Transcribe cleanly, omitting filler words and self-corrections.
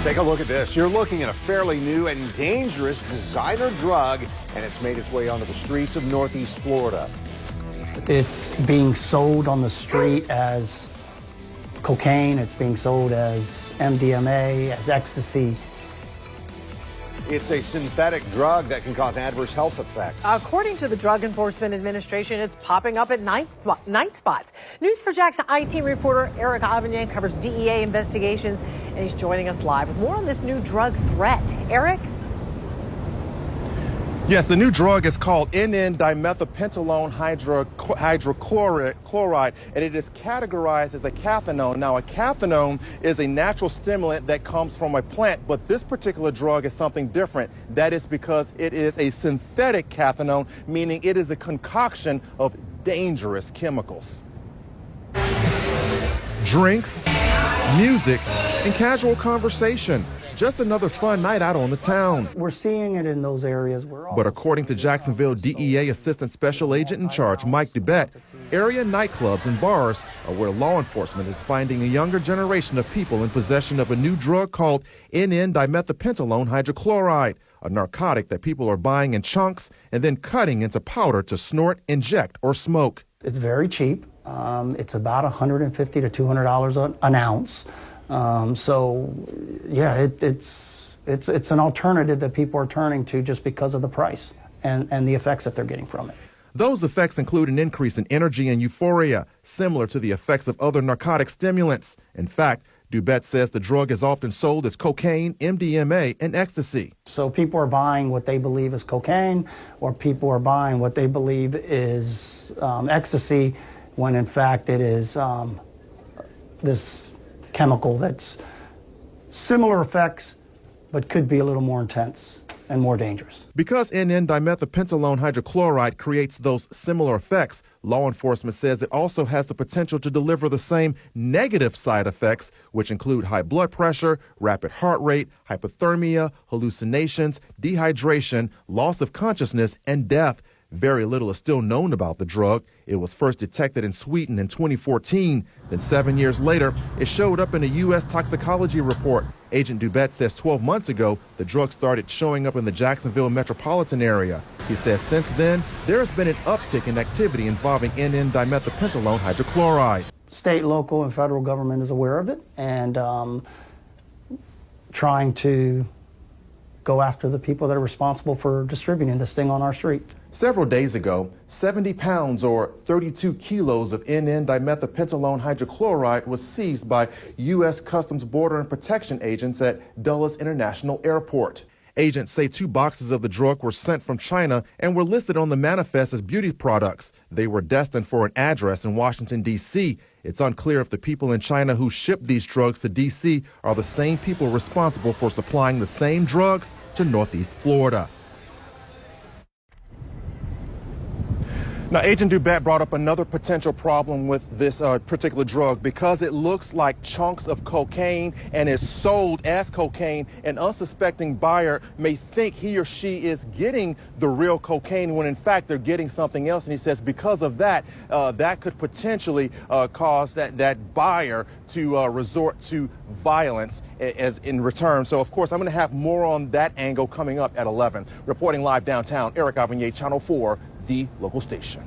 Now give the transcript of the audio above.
Take a look at this. You're looking at a fairly new and dangerous designer drug, and it's made its way onto the streets of Northeast Florida. It's being sold on the street as cocaine. It's being sold as MDMA, as ecstasy. It's a synthetic drug that can cause adverse health effects. According to the Drug Enforcement Administration, it's popping up at night spots. News for Jack's I-Team reporter Eric Avignon covers DEA investigations, and he's joining us live with more on this new drug threat. Eric? Yes, the new drug is called N,N-dimethylpentylone hydrochloride, and it is categorized as a cathinone. Now, a cathinone is a natural stimulant that comes from a plant, but this particular drug is something different. That is because it is a synthetic cathinone, meaning it is a concoction of dangerous chemicals. Drinks, music, and casual conversation. Just another fun night out on the town. We're seeing it in those areas where. But according to Jacksonville DEA Assistant Special Agent in Charge Mike Dubett, area nightclubs and bars are where law enforcement is finding a younger generation of people in possession of a new drug called N,N-dimethylpentylone hydrochloride, a narcotic that people are buying in chunks and then cutting into powder to snort, inject, or smoke. It's very cheap. It's about $150 to $200 an ounce. So, yeah, it's an alternative that people are turning to just because of the price and the effects that they're getting from it. Those effects include an increase in energy and euphoria, similar to the effects of other narcotic stimulants. In fact, Dubett says the drug is often sold as cocaine, MDMA, and ecstasy. So people are buying what they believe is cocaine, or people are buying what they believe is ecstasy, when in fact it is this chemical that's similar effects but could be a little more intense and more dangerous. Because N,N-dimethylpentylone hydrochloride creates those similar effects, law enforcement says it also has the potential to deliver the same negative side effects, which include high blood pressure, rapid heart rate, hypothermia, hallucinations, dehydration, loss of consciousness, and death. Very little is still known about the drug. It was first detected in Sweden in 2014. Then 7 years later, it showed up in a U.S. toxicology report. Agent Dubett says 12 months ago, the drug started showing up in the Jacksonville metropolitan area. He says since then, there has been an uptick in activity involving N,N-dimethylpentylone hydrochloride. State, local, and federal government is aware of it and trying to go after the people that are responsible for distributing this thing on our streets. Several days ago, 70 pounds or 32 kilos of N,N-dimethylpentylone hydrochloride was seized by U.S. Customs Border and Protection agents at Dulles International Airport. Agents say 2 boxes of the drug were sent from China and were listed on the manifest as beauty products. They were destined for an address in Washington, D.C. It's unclear if the people in China who shipped these drugs to D.C. are the same people responsible for supplying the same drugs to Northeast Florida. Now, Agent Dubett brought up another potential problem with this particular drug. Because it looks like chunks of cocaine and is sold as cocaine, an unsuspecting buyer may think he or she is getting the real cocaine when in fact they're getting something else. And he says because of that, that could potentially cause that buyer to resort to violence as in return. So, of course, I'm going to have more on that angle coming up at 11. Reporting live downtown, Eric Avignon, Channel 4, the local station.